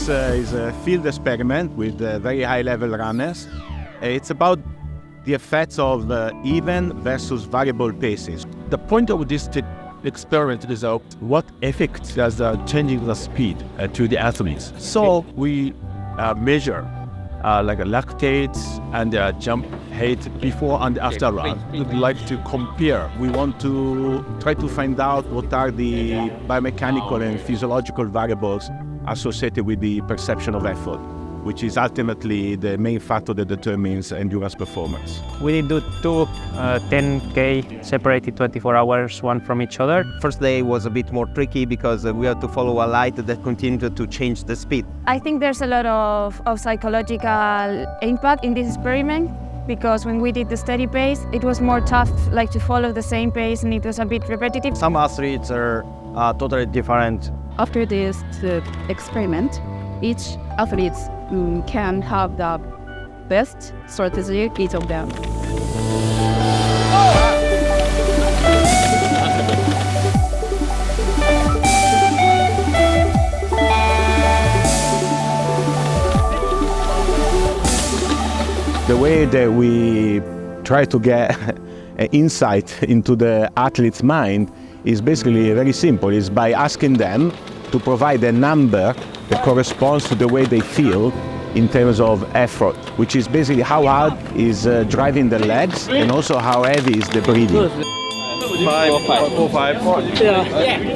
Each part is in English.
ASICS is a field experiment with very high-level runners. It's about the effects of even versus variable paces. The point of this experiment is what effect does changing the speed to the athletes. So we measure like lactates and jump height before and after run. We'd like to compare. We want to try to find out what are the biomechanical and physiological variables associated with the perception of effort, which is ultimately the main factor that determines endurance performance. We did do two 10K separated 24 hours, one from each other. First day was a bit more tricky because we had to follow a light that continued to change the speed. I think there's a lot of psychological impact in this experiment, because when we did the steady pace, it was more tough like to follow the same pace, and it was a bit repetitive. Some athletes are totally different. After this experiment, each athlete can have the best strategy, each of them. The way that we try to get an insight into the athlete's mind is basically very simple. It's by asking them to provide a number that corresponds to the way they feel in terms of effort, which is basically how hard is driving the legs and also how heavy is the breathing. 5. Yeah.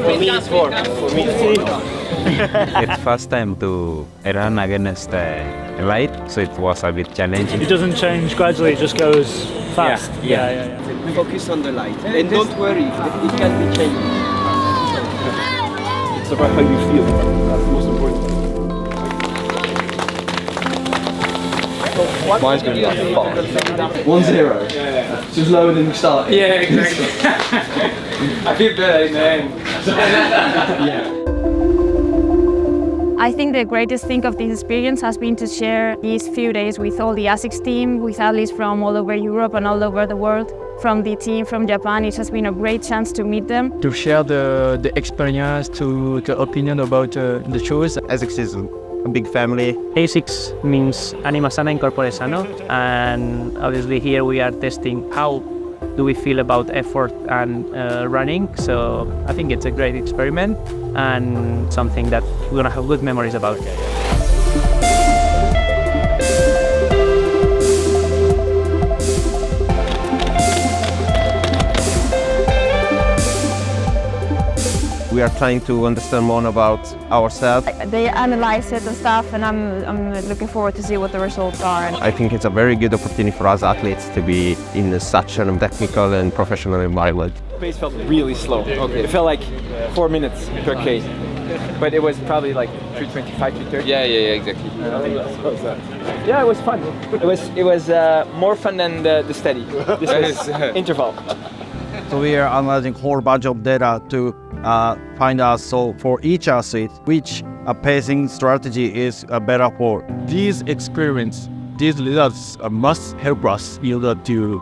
For me it's 4. For me it's 4. It's first time to run against the light, so it was a bit challenging. It doesn't change gradually, it just goes fast. Yeah. Focus on the light and don't worry, it can be changed. It's about how you feel. That's the most important. Mine's going to be like 5. 1-0. Just lower than you start. Yeah, exactly. I feel better in the end. Yeah. I think the greatest thing of this experience has been to share these few days with all the ASICS team, with athletes from all over Europe and all over the world. From the team from Japan, it has been a great chance to meet them. To share the experience, the opinion about the shows. ASICS is a big family. ASICS means Anima Sana Incorpore Sano, and obviously here we are testing how do we feel about effort and running. So I think it's a great experiment and something that we're gonna have good memories about. We are trying to understand more about ourselves. They analyze it and stuff, and I'm looking forward to see what the results are. I think it's a very good opportunity for us athletes to be in such a technical and professional environment. The pace felt really slow. Okay. It felt like 4 minutes per K. But it was probably like 3:25, 3:30. Yeah, exactly. Yeah, it was fun. It was more fun than the steady. This was interval. So we are analyzing a whole bunch of data to find out, so for each athlete, which pacing strategy is better for. These experiments, these results must help us in order to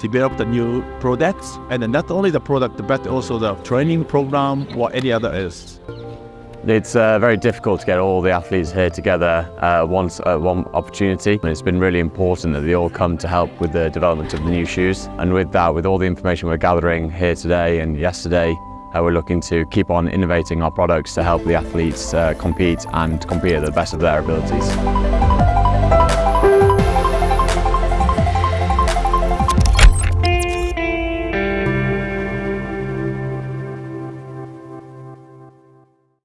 develop the new products, and not only the product, but also the training program or any other else. It's very difficult to get all the athletes here together once at one opportunity. It's been really important that they all come to help with the development of the new shoes. And with that, with all the information we're gathering here today and yesterday, we're looking to keep on innovating our products to help the athletes compete at the best of their abilities.